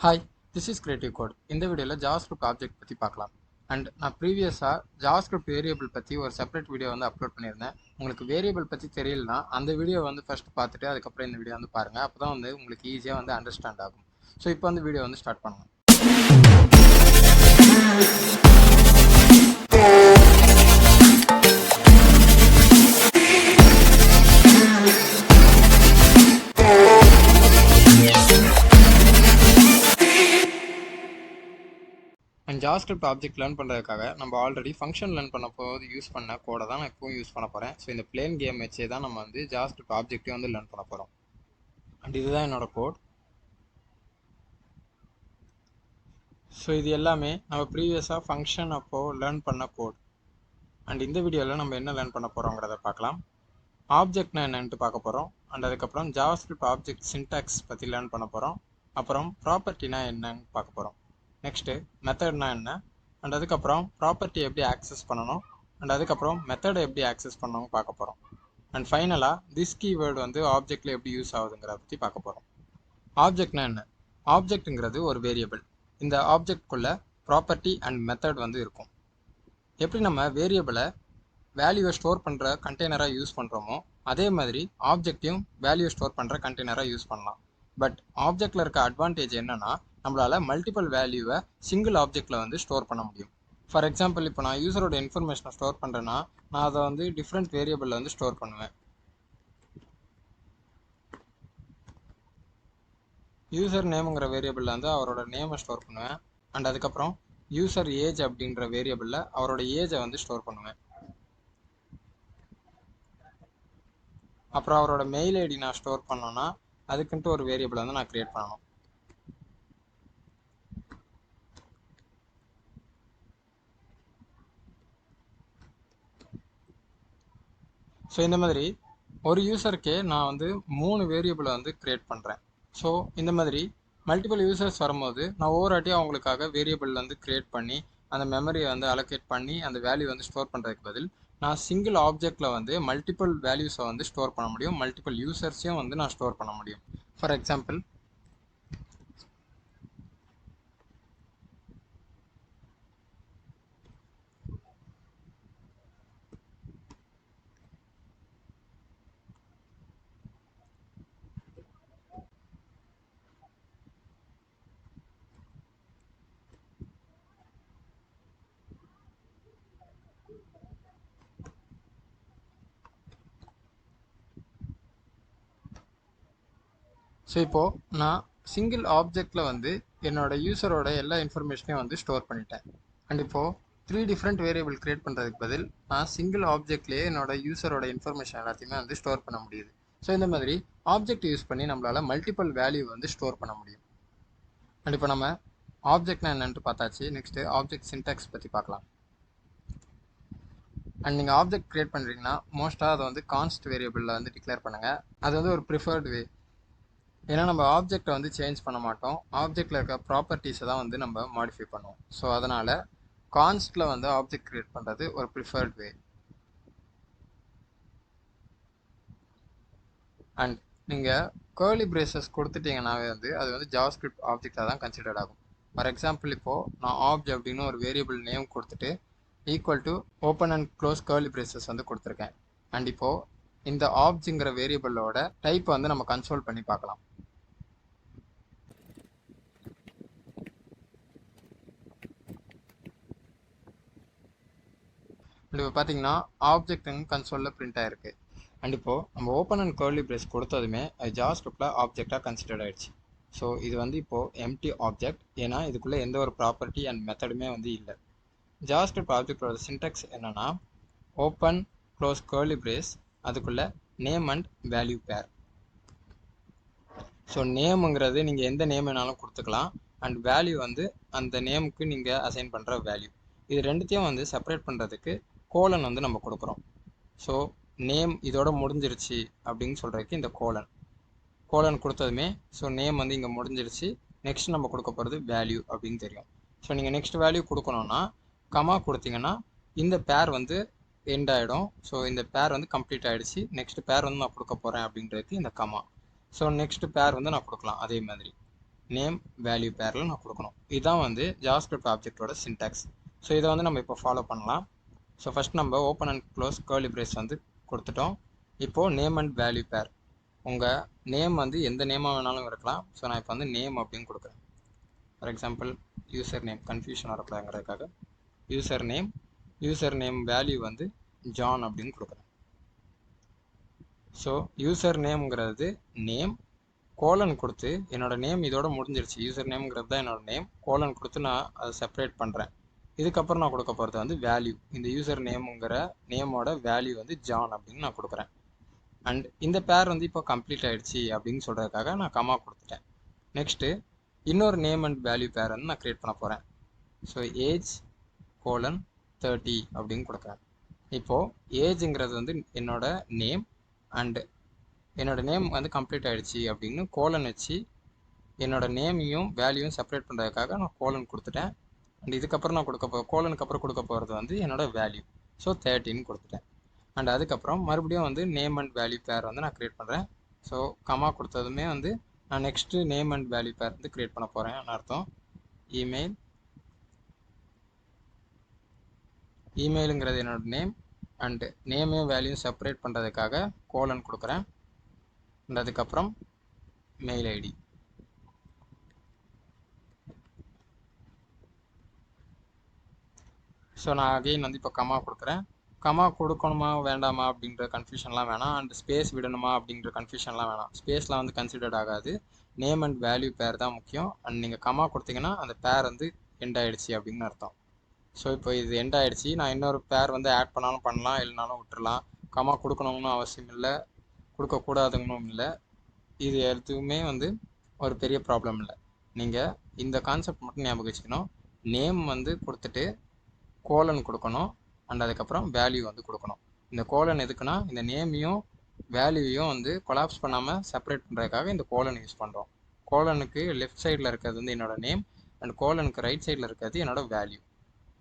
Hi, this is Creative Code. இந்த வீடியோவில் JavaScript object பற்றி பார்க்கலாம். அண்ட் நான் ப்ரீவியஸாக JavaScript வேரியபிள் பற்றி ஒரு செப்பரேட் வீடியோ வந்து அப்லோட் பண்ணியிருந்தேன். உங்களுக்கு வேரியபிள் பற்றி தெரியலனா அந்த வீடியோ வந்து ஃபர்ஸ்ட் பார்த்துட்டு அதுக்கப்புறம் இந்த வீடியோ வந்து பாருங்கள். அப்போ தான் வந்து உங்களுக்கு ஈஸியாக வந்து அண்டர்ஸ்டாண்ட் ஆகும். ஸோ இப்போ வந்து வீடியோ வந்து ஸ்டார்ட் பண்ணலாம். அண்ட் JavaScript ஆப்ஜெக்ட் லேர்ன் பண்ணுறதுக்காக நம்ம ஆல்ரெடி ஃபங்க்ஷன் லேர்ன் பண்ண போது யூஸ் பண்ண கோடை தான் நான் இப்போவும் யூஸ் பண்ண போகிறேன். ஸோ இந்த பிளேன் கேம் வச்சே தான் நம்ம வந்து JavaScript ஆப்ஜெக்டையும் வந்து லேர்ன் பண்ண போகிறோம். அண்ட் இதுதான் என்னோட கோட். ஸோ இது எல்லாமே நம்ம ப்ரீவியஸாக ஃபங்க்ஷன் அப்போது லேர்ன் பண்ண கோட். அண்ட் இந்த வீடியோவில் நம்ம என்ன லேர்ன் பண்ண போகிறோங்கிறத பார்க்கலாம். ஆப்ஜெக்ட்னா என்னன்ட்டு பார்க்க போகிறோம். அண்ட் அதுக்கப்புறம் JavaScript ஆப்ஜெக்ட் சின்டாக்ஸ் பற்றி லேர்ன் பண்ண போகிறோம். அப்புறம் ப்ராப்பர்ட்டினா என்னன்னு பார்க்க போகிறோம். நெக்ஸ்ட்டு மெத்தட்னா என்ன, அண்ட் அதுக்கப்புறம் ப்ராப்பர்ட்டி எப்படி ஆக்சஸ் பண்ணணும், அண்ட் அதுக்கப்புறம் மெத்தடை எப்படி ஆக்சஸ் பண்ணணும் பார்க்க போகிறோம். அண்ட் ஃபைனலாக திஸ் கீவேர்டு வந்து ஆப்ஜெக்டில் எப்படி யூஸ் ஆகுதுங்கிறத பற்றி பார்க்க போகிறோம். ஆப்ஜெக்ட்னா என்ன? ஆப்ஜெக்ட்டுங்கிறது ஒரு வேரியபிள். இந்த ஆப்ஜெக்ட்குள்ளே ப்ராப்பர்ட்டி அண்ட் மெத்தட் வந்து இருக்கும். எப்படி நம்ம வேரியபிளை வேல்யூவை ஸ்டோர் பண்ணுற கண்டெய்னராக யூஸ் பண்ணுறோமோ அதே மாதிரி ஆப்ஜெக்டையும் வேல்யூ ஸ்டோர் பண்ணுற கண்டெய்னராக யூஸ் பண்ணலாம். பட் ஆப்ஜெக்டில் இருக்க அட்வான்டேஜ் என்னென்னா நம்மளால் மல்டிபிள் வேல்யூவை சிங்கிள் ஆப்ஜெக்டில் வந்து ஸ்டோர் பண்ண முடியும். ஃபார் எக்ஸாம்பிள் இப்போ நான் யூசரோட இன்ஃபர்மேஷனை ஸ்டோர் பண்ணுறேன்னா நான் அதை வந்து டிஃப்ரெண்ட் வேரியபிளில் வந்து ஸ்டோர் பண்ணுவேன். யூசர் நேமுங்கிற வேரியபிளில் வந்து அவரோட நேமை ஸ்டோர் பண்ணுவேன். அண்ட் அதுக்கப்புறம் யூசர் ஏஜ் அப்படின்ற வேரியபிளில் அவரோட ஏஜை வந்து ஸ்டோர் பண்ணுவேன். அப்புறம் அவரோட மெயில் ஐடி நான் ஸ்டோர் பண்ணோன்னா அதுக்குன்ட்டு ஒரு வேரியபிளை வந்து நான் க்ரியேட் பண்ணணும். ஸோ இந்த மாதிரி ஒரு யூசருக்கே நான் வந்து 3 வேரியபிளை வந்து க்ரியேட் பண்ணுறேன். ஸோ இந்த மாதிரி மல்டிபிள் யூசர்ஸ் வரும்போது நான் ஒவ்வொருவாட்டியும் அவங்களுக்காக வேரியபிள் வந்து க்ரியேட் பண்ணி அந்த மெமரியை வந்து அலோகேட் பண்ணி அந்த வேல்யூ வந்து ஸ்டோர் பண்ணுறதுக்கு பதில் நான் சிங்கிள் ஆப்ஜெக்டில் வந்து மல்டிபிள் வேல்யூஸை வந்து ஸ்டோர் பண்ண முடியும். மல்டிபிள் யூசர்ஸையும் வந்து நான் ஸ்டோர் பண்ண முடியும். ஃபார் எக்ஸாம்பிள் ஸோ இப்போது நான் சிங்கிள் ஆப்ஜெக்டில் வந்து என்னோடய யூசரோட எல்லா இன்ஃபர்மேஷனையும் வந்து ஸ்டோர் பண்ணிட்டேன். அண்ட் இப்போது 3 டிஃப்ரெண்ட் வேரியபிள் க்ரியேட் பண்ணுறதுக்கு பதில் நான் சிங்கிள் ஆப்ஜெக்ட்லேயே என்னோடய யூசரோட இன்ஃபர்மேஷன் எல்லாத்தையுமே வந்து ஸ்டோர் பண்ண முடியுது. ஸோ இந்த மாதிரி ஆப்ஜெக்ட் யூஸ் பண்ணி நம்மளால் மல்டிபிள் வேல்யூ வந்து ஸ்டோர் பண்ண முடியும். அண்ட் இப்போ நம்ம ஆப்ஜெக்ட்னா என்னன்ட்டு பார்த்தாச்சு. நெக்ஸ்ட்டு ஆப்ஜெக்ட் சின்டாக்ஸ் பற்றி பார்க்கலாம். அண்ட் நீங்கள் ஆப்ஜெக்ட் க்ரியேட் பண்ணுறீங்கன்னா மோஸ்ட்டாக அதை வந்து கான்ஸ்ட் வேரியபிளில் வந்து டிக்ளேர் பண்ணுங்கள். அது வந்து ஒரு ப்ரிஃபர்டு வே. ஏன்னா நம்ம ஆப்ஜெக்டை வந்து சேஞ்ச் பண்ண மாட்டோம். ஆப்ஜெக்டில் இருக்க ப்ராப்பர்ட்டிஸை தான் வந்து நம்ம மாடிஃபை பண்ணுவோம். ஸோ அதனால் கான்ஸ்ட்டில் வந்து ஆப்ஜெக்ட் க்ரியேட் பண்ணுறது ஒரு ப்ரிஃபர்ட் வே. அண்ட் நீங்கள் கர்லி பிரேசஸ் கொடுத்துட்டீங்கன்னாவே வந்து அது வந்து JavaScript ஆப்ஜெக்டாக தான் கன்சிடர்ட் ஆகும். ஃபார் எக்ஸாம்பிள் இப்போது நான் ஆப்ஜெக்ட் அப்படின்னு ஒரு வேரியபிள் நேம் கொடுத்துட்டு equal to open and close curly braces வந்து கொடுத்துருக்கேன். அண்ட் இப்போது இந்த ஆப்ஜெக்ட்ங்கிற வேரியபிளோட டைப் வந்து நம்ம கன்சோல் பண்ணி பார்க்கலாம். இப்போ பார்த்தீங்கன்னா ஆப்ஜெக்ட் கன்சோலில் பிரிண்ட் ஆகிருக்கு. அண்ட் இப்போது நம்ம ஓப்பன் அண்ட் கர்லி பிரேஸ் கொடுத்ததுமே அது JavaScriptல ஆப்ஜெக்டாக கன்சிடர்ட் ஆகிடுச்சு. ஸோ இது வந்து இப்போது எம்டி ஆப்ஜெக்ட். ஏன்னா இதுக்குள்ளே எந்த ஒரு ப்ராப்பர்ட்டி அண்ட் மெத்தடுமே வந்து இல்லை. JavaScript ஆப்ஜெக்டோட சின்டாக்ஸ் என்னென்னா ஓப்பன் க்ளோஸ் கர்லி பிரேஸ் அதுக்குள்ளே name and value pair. So நேமுங்கிறது நீங்கள் எந்த நேம் வேணாலும் கொடுத்துக்கலாம். அண்ட் வேல்யூ வந்து அந்த நேமுக்கு நீங்கள் அசைன் பண்ணுற வேல்யூ. இது ரெண்டுத்தையும் வந்து செப்பரேட் பண்ணுறதுக்கு கோலன் வந்து நம்ம கொடுக்குறோம். ஸோ நேம் இதோட முடிஞ்சிருச்சு அப்படின்னு சொல்கிறதுக்கு இந்த கோலன் கொடுத்ததுமே ஸோ நேம் வந்து இங்கே முடிஞ்சிருச்சு. நெக்ஸ்ட் நம்ம கொடுக்க போகிறது வேல்யூ அப்படின்னு தெரியும். ஸோ நீங்கள் நெக்ஸ்ட் வேல்யூ கொடுக்கணுன்னா கமா கொடுத்தீங்கன்னா இந்த பேர் வந்து எண்ட் ஆகிடும். ஸோ இந்த பேர் வந்து கம்ப்ளீட் ஆகிடுச்சு. நெக்ஸ்ட் பேர் வந்து நான் கொடுக்க போகிறேன் அப்படின்றதுக்கு இந்த கமா. ஸோ நெக்ஸ்ட் பேர் வந்து நான் கொடுக்கலாம் அதே மாதிரி. நேம் வேல்யூ பேரில் நான் கொடுக்கணும். இதுதான் வந்து ஜாவாஸ்கிரிப்ட் ஆப்ஜெக்டோட சின்டாக்ஸ். ஸோ இதை வந்து நம்ம இப்போ ஃபாலோ பண்ணலாம். ஸோ ஃபஸ்ட் நம்ம open and close curly brace வந்து கொடுத்துட்டோம். இப்போது நேம் அண்ட் வேல்யூ பேர், உங்கள் நேம் வந்து எந்த நேமாக வேணாலும் இருக்கலாம். ஸோ நான் இப்போ வந்து நேம் அப்படின்னு கொடுக்குறேன். For example user name, confusion வரக்கூடாதுங்கிறதுக்காக யூசர் நேம் வேல்யூ வந்து ஜான் அப்படின்னு கொடுக்குறேன். ஸோ யூசர் நேம்ங்கிறது நேம், கோலன் கொடுத்து என்னோடய நேம் இதோட முடிஞ்சிருச்சு. யூசர் நேம்ங்கிறது தான் என்னோடய நேம், கோலன் கொடுத்து நான் அதை செப்பரேட் பண்ணுறேன். இதுக்கப்புறம் நான் கொடுக்க போகிறது வந்து வேல்யூ. இந்த யூசர் நேமுங்கிற நேமோட வேல்யூ வந்து ஜான் அப்படின்னு நான் கொடுக்குறேன். அண்ட் இந்த பேர் வந்து இப்போ கம்ப்ளீட் ஆகிடுச்சு அப்படின்னு சொல்கிறதுக்காக நான் கமா கொடுத்துட்டேன். நெக்ஸ்ட்டு இன்னொரு நேம் அண்ட் வேல்யூ பேர் வந்து நான் க்ரியேட் பண்ண போகிறேன். ஸோ ஏஜ் கோலன் 30 அப்படின்னு கொடுக்குறேன். இப்போது ஏஜுங்கிறது வந்து என்னோட நேம் அண்டு என்னோடய நேம் வந்து கம்ப்ளீட் ஆகிடுச்சு அப்படின்னு கோலன் வச்சு என்னோடய நேமையும் வேல்யூவும் செப்பரேட் பண்ணுறதுக்காக நான் கோலன் கொடுத்துட்டேன். அண்ட் இதுக்கப்புறம் நான் கோலனுக்கு அப்புறம் கொடுக்க போகிறது வந்து என்னோடய வேல்யூ. ஸோ 30 கொடுத்துட்டேன். அண்ட் அதுக்கப்புறம் மறுபடியும் வந்து நேம் அண்ட் வேல்யூ பேர் வந்து நான் க்ரியேட் பண்ணுறேன். ஸோ கமா கொடுத்ததுமே வந்து நான் நெக்ஸ்ட்டு நேம் அண்ட் வேல்யூ பேர் வந்து க்ரியேட் பண்ண போகிறேன் அர்த்தம். இமெயிலுங்கிறது என்னோடய நேம் அண்டு நேமையும் வேல்யூயும் செப்பரேட் பண்ணுறதுக்காக கோலன் கொடுக்குறேன். அண்ட் அதுக்கப்புறம் மெயில் ஐடி. ஸோ நான் அகெயின் வந்து இப்போ கமா கொடுக்குறேன். கமா கொடுக்கணுமா வேண்டாமா அப்படின்ற கன்ஃபியூஷன்லாம் வேணாம். அண்ட் ஸ்பேஸ் விடணுமா அப்படின்ற கன்ஃபியூஷன்லாம் வேணாம். ஸ்பேஸ்லாம் வந்து கன்சிடர்ட் ஆகாது. நேம் அண்ட் வேல்யூ பேர் தான் முக்கியம். அண்ட் நீங்கள் கமா கொடுத்தீங்கன்னா அந்த பேர் வந்து எண்ட் ஆகிடுச்சு அப்படின்னு அர்த்தம். ஸோ இப்போ இது எண்ட் ஆகிடுச்சு. நான் இன்னொரு பேர் வந்து ஆட் பண்ணாலும் பண்ணலாம், இல்லைனாலும் விட்டுறலாம். கமா கொடுக்கணும்னு அவசியம் இல்லை, கொடுக்கக்கூடாதுன்னு இல்லை. இது எதுவுமே வந்து ஒரு பெரிய ப்ராப்ளம் இல்லை. நீங்கள் இந்த கான்செப்ட் மட்டும் ஞாபகம் வச்சுக்கணும். நேம் வந்து கொடுத்துட்டு கோலன் கொடுக்கணும் அண்ட் அதுக்கப்புறம் வேல்யூ வந்து கொடுக்கணும். இந்த கோலன் எதுக்குன்னா இந்த நேமையும் வேல்யூவையும் வந்து கொலாப்ஸ் பண்ணாமல் செப்பரேட் பண்ணுறதுக்காக இந்த கோலன் யூஸ் பண்ணுறோம். கோலனுக்கு லெஃப்ட் சைடில் இருக்கிறது வந்து என்னோடய நேம் அண்ட் கோலனுக்கு ரைட் சைடில் இருக்கிறது என்னோடய வேல்யூ.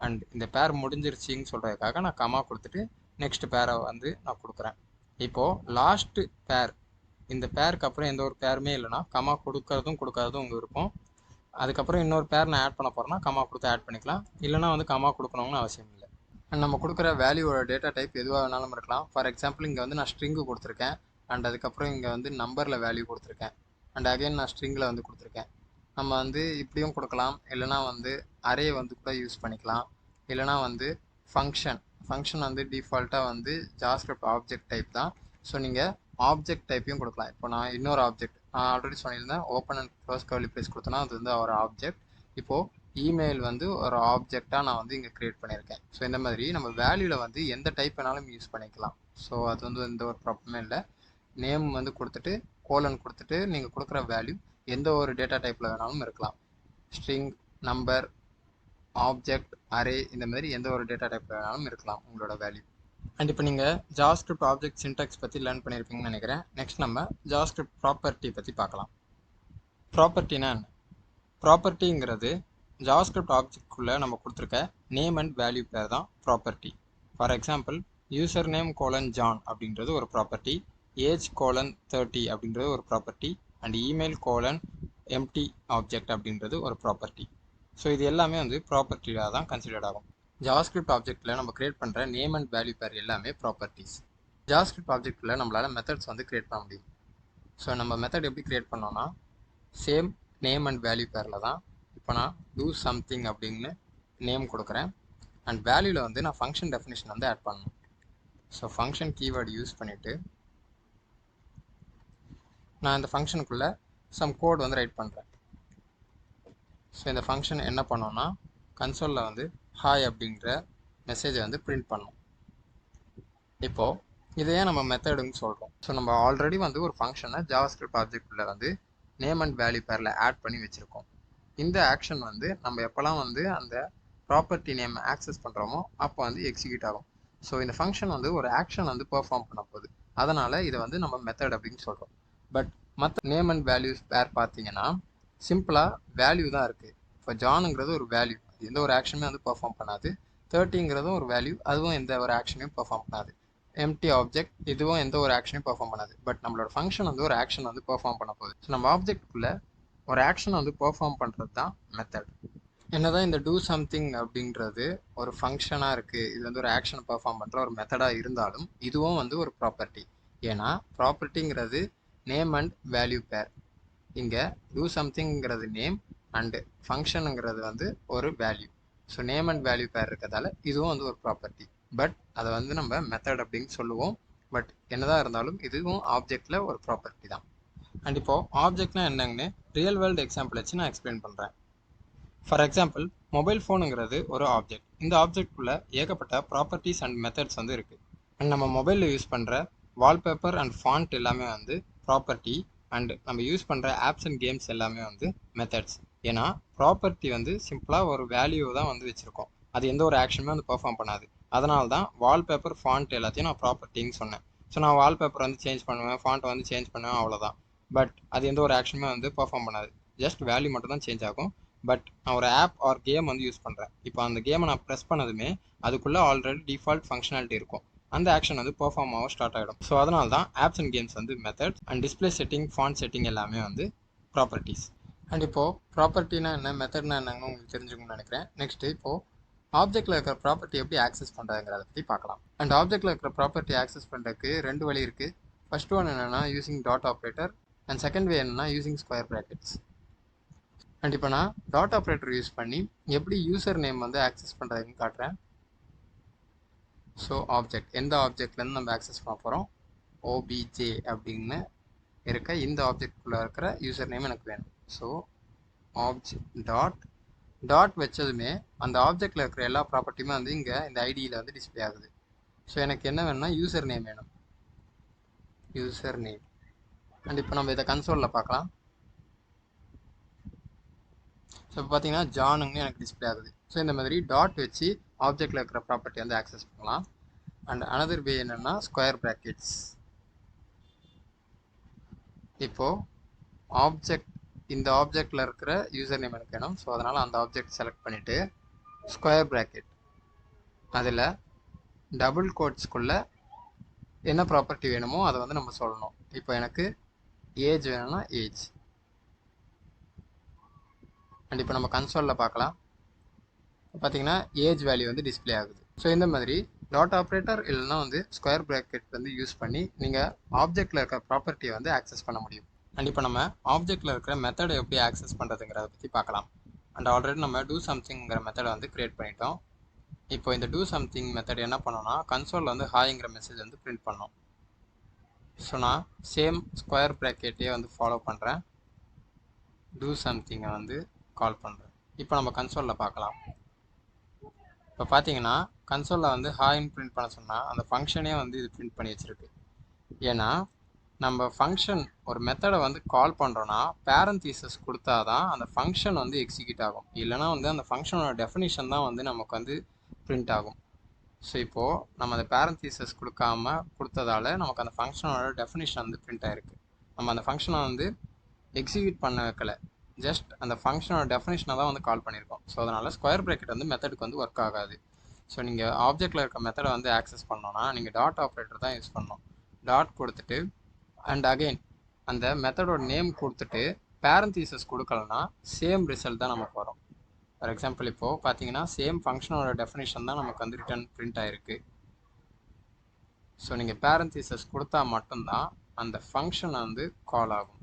அண்ட் இந்த பேர் முடிஞ்சிருச்சின்னு சொல்கிறதுக்காக நான் கமா கொடுத்துட்டு நெக்ஸ்ட் பேரை வந்து நான் கொடுக்குறேன். இப்போது லாஸ்ட்டு பேர், இந்த பேருக்கு அப்புறம் எந்த ஒரு பேருமே இல்லைனா கமா கொடுக்கறதும் கொடுக்காததும் உங்கள் விருப்பம். அதுக்கப்புறம் இன்னொரு பேர் நான் ஆட் பண்ண போகிறேன்னா கமா கொடுத்து ஆட் பண்ணிக்கலாம், இல்லைனா வந்து கமா கொடுக்கணும்னு அவசியம் இல்லை. அண்ட் நம்ம கொடுக்குற வேல்யூவோட டேட்டா டைப் எதுவாக வேணாலும் இருக்கலாம். ஃபார் எக்ஸாம்பிள் இங்கே வந்து நான் ஸ்ட்ரிங்கு கொடுத்துருக்கேன் அண்ட் அதுக்கப்புறம் இங்கே வந்து நம்பரில் வேல்யூ கொடுத்துருக்கேன் அண்ட் அகைன் நான் ஸ்ட்ரிங்கில் வந்து கொடுத்துருக்கேன். நம்ம வந்து இப்படியும் கொடுக்கலாம், இல்லைனா வந்து அரே வந்து கூட யூஸ் பண்ணிக்கலாம், இல்லைனா வந்து ஃபங்க்ஷன் வந்து டிஃபால்ட்டாக வந்து ஜாவாஸ்கிரிப்ட் ஆப்ஜெக்ட் டைப் தான். ஸோ நீங்கள் ஆப்ஜெக்ட் டைப்பையும் கொடுக்கலாம். இப்போ நான் இன்னொரு ஆப்ஜெக்ட் நான் ஆல்ரெடி சொல்லியிருந்தேன், open and close curly brace கொடுத்தோன்னா அது வந்து ஒரு ஆப்ஜெக்ட். இப்போது இமெயில் வந்து ஒரு ஆப்ஜெக்டாக நான் வந்து இங்கே க்ரியேட் பண்ணியிருக்கேன். ஸோ இந்த மாதிரி நம்ம வேல்யூவில் வந்து எந்த டைப் வேணாலும் யூஸ் பண்ணிக்கலாம். ஸோ அது வந்து எந்த ஒரு ப்ராப்ளமே இல்லை. நேம் வந்து கொடுத்துட்டு கோலன் கொடுத்துட்டு நீங்கள் கொடுக்குற வேல்யூ எந்த ஒரு டேட்டா டைப்பில் வேணாலும் இருக்கலாம். ஸ்ட்ரிங், நம்பர், ஆப்ஜெக்ட், அரே, இந்த மாதிரி எந்த ஒரு டேட்டா டைப்பில் வேணாலும் இருக்கலாம் உங்களோட வேல்யூ. அண்ட் இப்போ நீங்கள் ஜாவாஸ்கிரிப்ட் ஆப்ஜெக்ட் சின்டாக்ஸ் பற்றி லேர்ன் பண்ணியிருப்பீங்கன்னு நினைக்கிறேன். நெக்ஸ்ட் நம்ம ஜாவாஸ்கிரிப்ட் ப்ராப்பர்ட்டி பற்றி பார்க்கலாம். ப்ராப்பர்ட்டினா என்ன? ப்ராப்பர்ட்டிங்கிறது ஜாவாஸ்கிரிப்ட் ஆப்ஜெக்ட்குள்ளே நம்ம கொடுத்துருக்க நேம் அண்ட் வேல்யூ பேர் தான் property. For example user name colon John அப்படின்றது ஒரு ப்ராப்பர்ட்டி, ஏஜ் கோலன் 30 அப்படின்றது ஒரு property and email colon empty object அப்படின்றது ஒரு ப்ராப்பர்ட்டி. ஸோ இது எல்லாமே வந்து ப்ராப்பர்ட்டியாக தான் கன்சிடர்ட் ஆகும். ஜாவாஸ்கிரிப்ட் ஆப்ஜெக்ட்டில் நம்ம கிரியேட் பண்ணுற நேம் அண்ட் வேல்யூ பேர் எல்லாமே ப்ராப்பர்ட்டிஸ். ஜாவாஸ்கிரிப்ட் ஆப்ஜெக்ட்டில் நம்மளால் மெத்தட்ஸ் வந்து கிரியேட் பண்ண முடியும். ஸோ நம்ம மெத்தட் எப்படி கிரியேட் பண்ணோன்னா சேம் நேம் அண்ட் வேல்யூ பேரில் தான். இப்போ நான் டூ சம்திங் அப்படின்னு நேம் கொடுக்குறேன் அண்ட் வேல்யூவில் வந்து நான் ஃபங்க்ஷன் டெஃபினிஷன் வந்து ஆட் பண்ணணும். ஸோ ஃபங்க்ஷன் கீவேர்டு யூஸ் பண்ணிவிட்டு நான் இந்த ஃபங்க்ஷனுக்குள்ளே சம் கோட் வந்து ரைட் பண்ணுறேன். ஸோ இந்த ஃபங்க்ஷன் என்ன பண்ணோன்னா கன்சோலில் வந்து ஹாய் அப்படின்ற மெசேஜை வந்து பிரிண்ட் பண்ணோம். இப்போது இதையே நம்ம மெத்தடுன்னு சொல்கிறோம். ஸோ நம்ம ஆல்ரெடி வந்து ஒரு ஃபங்க்ஷனை ஜாவாஸ்கிரிப்ட் ஆப்ஜெக்டில் வந்து நேம் அண்ட் வேல்யூ பேரில் ஆட் பண்ணி வச்சுருக்கோம். இந்த ஆக்ஷன் வந்து நம்ம எப்போல்லாம் வந்து அந்த ப்ராப்பர்ட்டி நேம் ஆக்சஸ் பண்ணுறோமோ அப்போ வந்து எக்ஸிக்யூட் ஆகும். ஸோ இந்த ஃபங்க்ஷன் வந்து ஒரு ஆக்ஷன் வந்து பெர்ஃபார்ம் பண்ண போகுது, அதனால் இதை வந்து நம்ம மெத்தட் அப்படின்னு சொல்கிறோம். பட் மற்ற நேம் அண்ட் வேல்யூஸ் பேர் பார்த்தீங்கன்னா சிம்பிளாக வேல்யூ தான் இருக்குது. இப்போ ஜானுங்கிறது ஒரு வேல்யூ, எந்த ஒரு ஆக்ஷனுமே வந்து பெர்ஃபார்ம் பண்ணாது. 30ங்கிறதும் ஒரு வேல்யூ, அதுவும் எந்த ஒரு ஆக்ஷனையும் பெர்ஃபார்ம் பண்ணாது. எம்டி ஆப்ஜெக்ட், இதுவும் எந்த ஒரு ஆக்ஷனையும் பெர்ஃபார்ம் பண்ணாது. பட் நம்மளோட ஃபங்க்ஷன் வந்து ஒரு ஆக்ஷன் வந்து பெர்ஃபார்ம் பண்ண போகுது. ஸோ நம்ம ஆப்ஜெக்ட்குள்ளே ஒரு ஆக்ஷன் வந்து பெர்ஃபார்ம் பண்ணுறது தான் மெத்தட். என்னதான் இந்த டூ சம்திங் அப்படின்றது ஒரு ஃபங்க்ஷனாக இருக்குது, இது வந்து ஒரு ஆக்ஷன் பெர்ஃபார்ம் பண்ணுற ஒரு மெத்தடாக இருந்தாலும் இதுவும் வந்து ஒரு ப்ராப்பர்ட்டி. ஏன்னா ப்ராப்பர்ட்டிங்கிறது நேம் அண்ட் வேல்யூ பேர். இங்கே டூ சம்திங்கிறது நேம் அண்டு ஃபங்க்ஷனுங்கிறது வந்து ஒரு value. So name and value பேர் இருக்கிறதால இதுவும் வந்து ஒரு ப்ராப்பர்ட்டி. பட் அதை வந்து நம்ம மெத்தட் அப்படின்னு சொல்லுவோம். பட் என்னதான் இருந்தாலும் இதுவும் ஆப்ஜெக்டில் ஒரு ப்ராப்பர்ட்டி தான். அண்ட் இப்போது ஆப்ஜெக்ட்னா என்னங்கன்னு ரியல் வேர்ல்டு எக்ஸாம்பிள் வச்சு நான் எக்ஸ்பிளைன் பண்ணுறேன். ஃபார் எக்ஸாம்பிள், மொபைல் ஃபோனுங்கிறது ஒரு ஆப்ஜெக்ட். இந்த ஆப்ஜெக்ட்குள்ளே ஏகப்பட்ட ப்ராப்பர்ட்டிஸ் அண்ட் மெத்தட்ஸ் வந்து இருக்குது. அண்ட் நம்ம மொபைலில் யூஸ் பண்ணுற வால்பேப்பர் அண்ட் ஃபாண்ட் எல்லாமே வந்து ப்ராப்பர்ட்டி. அண்ட் நம்ம யூஸ் பண்ணுற ஆப்ஸ் அண்ட் கேம்ஸ் எல்லாமே வந்து மெத்தட்ஸ். ஏன்னா ப்ராப்பர்ட்டி வந்து சிம்பிளாக ஒரு வேல்யூ தான் வந்து வச்சுருக்கோம், அது எந்த ஒரு ஆக்ஷனுமே வந்து பெர்ஃபார்ம் பண்ணாது. அதனால தான் வால்பேப்பர் ஃபாண்ட் எல்லாத்தையும் நான் ப்ராப்பர்ட்டின்னு சொன்னேன். ஸோ நான் வால்பேப்பர் வந்து சேஞ்ச் பண்ணுவேன், ஃபாண்ட்டை வந்து சேஞ்ச் பண்ணுவேன், அவ்வளோதான். பட் அது எந்த ஒரு ஆக்ஷனுமே வந்து பெர்ஃபார்ம் பண்ணாது, ஜஸ்ட் வேல்யூ மட்டும் தான் சேஞ்ச் ஆகும். பட் நான் ஒரு ஆப் ஆர் கேம் வந்து யூஸ் பண்ணுறேன். இப்போ அந்த கேமை நான் ப்ரெஸ் பண்ணதுமே அதுக்குள்ளே ஆல்ரெடி டிஃபால்ட் ஃபங்க்ஷனாலிட்டி இருக்கும், அந்த ஆக்ஷன் வந்து பெர்ஃபார்ம் ஆக ஸ்டார்ட் ஆகிடும். ஸோ அதனால தான் ஆப்ஸ் அண்ட் கேம்ஸ் வந்து methods and display setting, font setting எல்லாமே வந்து ப்ராப்பர்ட்டிஸ். அண்ட் இப்போது ப்ராப்பர்ட்டினா என்ன, மெத்தட்னா என்னன்னு உங்களுக்கு தெரிஞ்சுக்கணும்னு நினைக்கிறேன். நெக்ஸ்ட்டு இப்போது ஆப்ஜெக்ட்டில் இருக்கிற ப்ராப்பர்ட்டி எப்படி ஆக்சஸ் பண்ணுறதுங்கிறத பற்றி பார்க்கலாம். அண்ட் ஆப்ஜெக்ட்டில் இருக்கிற ப்ராப்பர்ட்டி ஆக்சஸ் பண்ணுறதுக்கு ரெண்டு வழி இருக்குது. ஃபர்ஸ்ட் ஒன் என்னென்னா using dot operator, and second way என்னென்னா யூசிங் ஸ்கொயர் ப்ராக்கெட்ஸ். அண்ட் இப்போ நான் டாட் ஆப்ரேட்டர் யூஸ் பண்ணி எப்படி யூசர் நேம் வந்து ஆக்சஸ் பண்ணுறதுன்னு காட்டுறேன். ஸோ ஆப்ஜெக்ட், எந்த ஆப்ஜெக்ட்லேருந்து நம்ம ஆக்சஸ் பண்ண போகிறோம், ஓபிஜே அப்படின்னு இருக்க இந்த ஆப்ஜெக்ட்குள்ளே இருக்கிற யூசர் நேம் எனக்கு வேணும். ஸோ ஆப்ஜெக்ட் டாட் வச்சதுமே அந்த ஆப்ஜெக்டில் இருக்கிற எல்லா ப்ராப்பர்ட்டியுமே வந்து இங்கே இந்த ஐடியில் வந்து டிஸ்பிளே ஆகுது. ஸோ எனக்கு என்ன வேணும்னா யூசர் நேம் வேணும், யூசர் நேம். அண்ட் இப்போ நம்ம இதை கன்சோலில் பார்க்கலாம். ஸோ இப்போ பார்த்தீங்கன்னா ஜானுங்கன்னு எனக்கு டிஸ்பிளே ஆகுது. ஸோ இந்த மாதிரி டாட் வச்சு ஆப்ஜெக்டில் இருக்கிற ப்ராப்பர்ட்டி வந்து ஆக்சஸ் பண்ணலாம். அண்ட் அனதர் வே என்னென்னா ஸ்கொயர் ப்ராக்கெட்ஸ். இப்போது ஆப்ஜெக்ட், இந்த ஆப்ஜெக்டில் இருக்கிற யூசர் நேம் எனக்கு வேணும். ஸோ அதனால் அந்த ஆப்ஜெக்ட் செலக்ட் பண்ணிவிட்டு ஸ்கொயர் ப்ராக்கெட், அதில் டபுள் கோட்ஸ்குள்ளே என்ன ப்ராப்பர்ட்டி வேணுமோ அதை வந்து நம்ம சொல்லணும். இப்போ எனக்கு ஏஜ் வேணும்னா ஏஜ். அண்ட் இப்போ நம்ம கன்சோலில் பார்க்கலாம். பார்த்தீங்கன்னா ஏஜ் வேல்யூ வந்து டிஸ்பிளே ஆகுது. ஸோ இந்த மாதிரி டாட் ஆப்ரேட்டர் இல்லைன்னா வந்து ஸ்கொயர் ப்ராக்கெட் வந்து யூஸ் பண்ணி நீங்கள் ஆப்ஜெக்டில் இருக்கிற ப்ராப்பர்ட்டியை வந்து ஆக்சஸ் பண்ண முடியும். அண்ட் இப்போ நம்ம ஆப்ஜெக்டில் இருக்கிற மெத்தடை எப்படி ஆக்சஸ் பண்ணுறதுங்கிறத பற்றி பார்க்கலாம். அண்ட் ஆல்ரெடி நம்ம டூ சம்திங்கிற மெத்தடை வந்து க்ரியேட் பண்ணிட்டோம். இப்போ இந்த டூ சம்திங் மெத்தட் என்ன பண்ணோம்னா கன்சோலில் வந்து ஹாய்ங்கிற மெசேஜ் வந்து பிரிண்ட் பண்ணோம். ஸோ நான் சேம் ஸ்கொயர் ப்ராக்கெட்டையே வந்து ஃபாலோ பண்ணுறேன், டூ சம்திங்கை வந்து கால் பண்ணுறேன். இப்போ நம்ம கன்சோலில் பார்க்கலாம். இப்போ பார்த்தீங்கன்னா கன்சோலில் வந்து ஹாய்ன்னு பிரிண்ட் பண்ண சொன்னால் அந்த ஃபங்க்ஷனே வந்து இது பிரிண்ட் பண்ணி வச்சுருக்கு. ஏன்னா நம்ம ஃபங்க்ஷன் ஒரு மெத்தடை வந்து கால் பண்ணுறோன்னா பேரந்தீசஸ் கொடுத்தா தான் அந்த ஃபங்க்ஷன் வந்து எக்ஸிக்யூட் ஆகும், இல்லைனா வந்து அந்த ஃபங்க்ஷனோட டெஃபினிஷன் தான் வந்து நமக்கு வந்து பிரிண்ட் ஆகும். ஸோ இப்போது நம்ம அந்த பேரந்தீசஸ் கொடுத்ததால நமக்கு அந்த ஃபங்க்ஷனோட டெஃபினிஷன் வந்து பிரிண்ட் ஆகிருக்கு. நம்ம அந்த ஃபங்க்ஷனை வந்து எக்ஸிக்யூட் பண்ண வைக்கல, ஜஸ்ட் அந்த ஃபங்க்ஷனோட டெஃபினிஷனை தான் வந்து கால் பண்ணியிருக்கோம். ஸோ அதனால் ஸ்கொயர் ப்ராக்கெட் வந்து மெத்தடுக்கு வந்து ஒர்க் ஆகாது. ஸோ நீங்கள் ஆப்ஜெக்டில் இருக்க மெத்தடை வந்து ஆக்சஸ் பண்ணோன்னா நீங்கள் டாட் ஆப்ரேட்டர் தான் யூஸ் பண்ணணும். டாட் கொடுத்துட்டு அண்ட் அகெயின் அந்த மெத்தடோட நேம் கொடுத்துட்டு பேரந்தீசஸ் கொடுக்கலன்னா சேம் ரிசல்ட் தான் நமக்கு வரும். ஃபார் எக்ஸாம்பிள் இப்போது பார்த்தீங்கன்னா சேம் ஃபங்க்ஷனோட டெஃபினிஷன் தான் நமக்கு வந்து ரிட்டர்ன் பிரிண்ட் ஆகிருக்கு. ஸோ நீங்கள் பேரந்தீசஸ் கொடுத்தா மட்டும்தான் அந்த ஃபங்க்ஷன் வந்து கால் ஆகும்.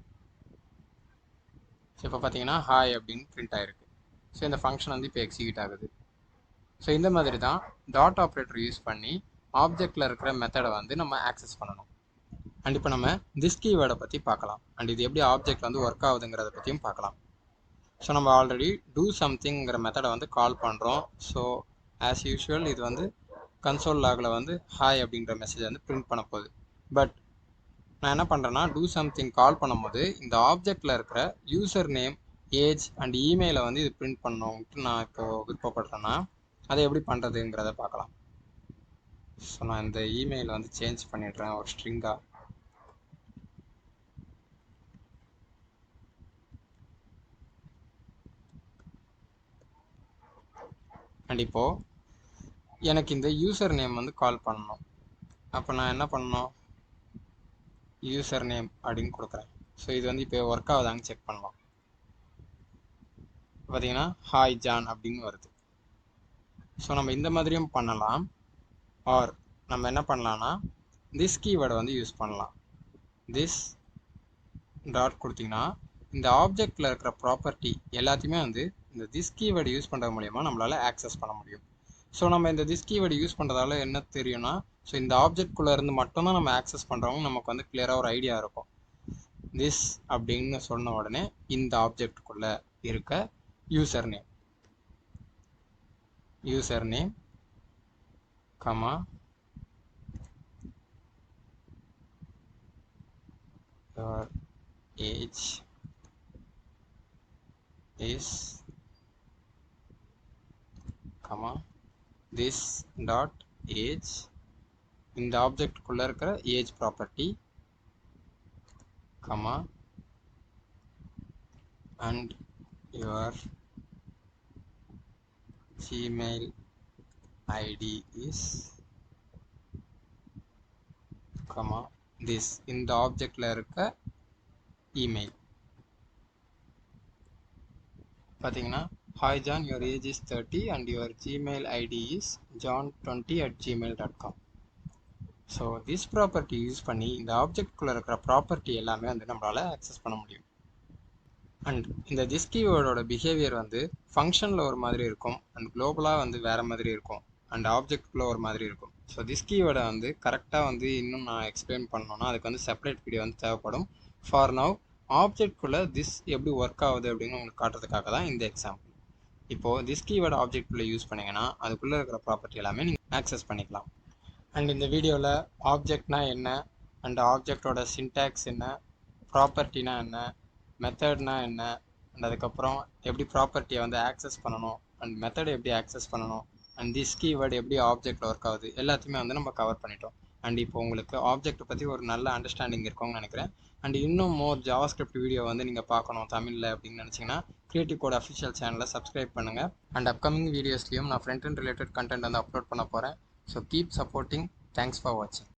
ஸோ இப்போ பார்த்தீங்கன்னா ஹாய் அப்படின்னு பிரிண்ட் ஆகிருக்கு. ஸோ இந்த ஃபங்க்ஷன் வந்து இப்போ எக்ஸிக்யூட் ஆகுது. ஸோ இந்த மாதிரி தான் டாட் ஆப்ரேட்டர் யூஸ் பண்ணி ஆப்ஜெக்டில் இருக்கிற மெத்தடை வந்து நம்ம ஆக்சஸ் பண்ணணும். அண்ட் இப்போ நம்ம திஸ் கீவேர்டை பற்றி பார்க்கலாம். அண்ட் இது எப்படி ஆப்ஜெக்ட் வந்து ஒர்க் ஆகுதுங்கிறத பற்றியும் பார்க்கலாம். ஸோ நம்ம ஆல்ரெடி டூ சம்திங்கிற மெத்தடை வந்து கால் பண்ணுறோம். ஸோ ஆஸ் யூஷுவல் இது வந்து கன்சோல் லாகில் வந்து ஹாய் அப்படிங்கிற மெசேஜ் வந்து பிரிண்ட் பண்ண போகுது. பட் நான் என்ன பண்ணுறேன்னா டூ சம்திங் கால் பண்ணும்போது இந்த ஆப்ஜெக்டில் இருக்கிற யூசர் நேம், ஏஜ் அண்ட் இமெயிலை வந்து இது பிரிண்ட் பண்ணணும்ட்டு நான் இப்போது விருப்பப்படுறேன்னா அதை எப்படி பண்ணுறதுங்கிறத பார்க்கலாம். ஸோ நான் இந்த இமெயிலை வந்து சேஞ்ச் பண்ணிடுறேன் ஒரு ஸ்ட்ரிங்காக. அண்ட் இப்போது எனக்கு இந்த யூசர் நேம் வந்து கால் பண்ணணும். அப்போ நான் என்ன பண்ணணும், யூசர் நேம் அப்படின்னு கொடுக்குறேன். ஸோ இது வந்து இப்போ ஒர்க் ஆகுதான்னு செக் பண்ணலாம். பார்த்தீங்கன்னா ஹாய் ஜான் அப்படின்னு வருது. ஸோ நம்ம இந்த மாதிரியும் பண்ணலாம். ஆர் நம்ம என்ன பண்ணலாம்னா திஸ் கீவேர்டை வந்து யூஸ் பண்ணலாம். திஸ் டாட் கொடுத்தீங்கன்னா இந்த ஆப்ஜெக்டில் இருக்கிற ப்ராப்பர்ட்டி எல்லாத்தையுமே வந்து இந்த திஸ் கீவேர்டு யூஸ் பண்ணுறது மூலிமா நம்மளால் ஆக்சஸ் பண்ண முடியும். ஸோ நம்ம இந்த திஸ் கீவேர்டு யூஸ் பண்ணுறதால என்ன தெரியும்னா, ஸோ இந்த ஆப்ஜெக்ட்குள்ளே இருந்து மட்டும்தான் நம்ம ஆக்சஸ் பண்ணுறவங்க நமக்கு வந்து கிளியராக ஒரு ஐடியா இருக்கும். திஸ் அப்படின்னு சொன்ன உடனே இந்த ஆப்ஜெக்டுக்குள்ளே இருக்க user name comma your age is comma this dot age இந்த ஆப்ஜெக்டுக்குள்ளே இருக்கிற age property comma and your Gmail ID is comma this இந்த ஆப்ஜெக்டில் இருக்க இமெயில். பார்த்தீங்கன்னா hi John, your age is 30 and your Gmail ID is john20@gmail.com. So this property use பண்ணி இந்த ஆப்ஜெக்ட்குள்ளே இருக்கிற property எல்லாமே வந்து நம்மளால் ஆக்சஸ் பண்ண முடியும். அண்ட் இந்த திஸ் கீவேர்டோட பிஹேவியர் வந்து ஃபங்க்ஷனில் ஒரு மாதிரி இருக்கும் அண்ட் குளோபலாக வந்து வேறு மாதிரி இருக்கும் அண்ட் ஆப்ஜெக்ட்குள்ளே ஒரு மாதிரி இருக்கும். ஸோ திஸ் கீவேர்டை வந்து கரெக்டாக வந்து இன்னும் நான் எக்ஸ்பிளைன் பண்ணணுன்னா அதுக்கு வந்து செப்பரேட் வீடியோ வந்து தேவைப்படும். ஃபார் நவ் ஆப்ஜெக்ட்குள்ளே திஸ் எப்படி ஒர்க் ஆகுது அப்படின்னு உங்களுக்கு காட்டுறதுக்காக தான் இந்த எக்ஸாம்பிள். இப்போது திஸ் கீவேர்டு ஆப்ஜெக்ட்குள்ளே யூஸ் பண்ணிங்கன்னா அதுக்குள்ளே இருக்கிற ப்ராப்பர்ட்டி எல்லாமே நீங்கள் ஆக்சஸ் பண்ணிக்கலாம். அண்ட் இந்த வீடியோவில் ஆப்ஜெக்ட்னா என்ன அண்ட் ஆப்ஜெக்டோட சின்டாக்ஸ் என்ன, ப்ராப்பர்ட்டினா என்ன, மெத்தட்னா என்ன, அண்ட் அதுக்கப்புறம் எப்படி ப்ராப்பர்ட்டியை வந்து ஆக்சஸ் பண்ணணும் அண்ட் மெத்தடை எப்படி ஆக்சஸ் பண்ணணும் அண்ட் திஸ் கீவேர்டு எப்படி ஆப்ஜெக்டில் ஒர்க் ஆகுது எல்லாத்தையுமே வந்து நம்ம கவர் பண்ணிட்டோம். அண்ட் இப்போ உங்களுக்கு ஆப்ஜெக்ட் பற்றி ஒரு நல்ல அண்டர்ஸ்டாண்டிங் இருக்கும்னு நினைக்கிறேன். அண்ட் இன்னும் மோர் ஜாவாஸ்கிரிப்ட் வீடியோ வந்து நீங்கள் பார்க்கணும் தமிழில் அப்படின்னு நினச்சிங்கன்னா கிரியேட்டிவ் கோட் அஃபிஷியல் சேனலை சப்ஸ்கிரைப் பண்ணுங்கள். அண்ட் அப்கமிங் வீடியோஸ்லையும் நான் ஃப்ரண்ட் அண்ட் ரிலேட்டட் கண்டென்ட் வந்து அப்லோட் பண்ண போகிறேன். So keep supporting. Thanks for வாட்சிங்.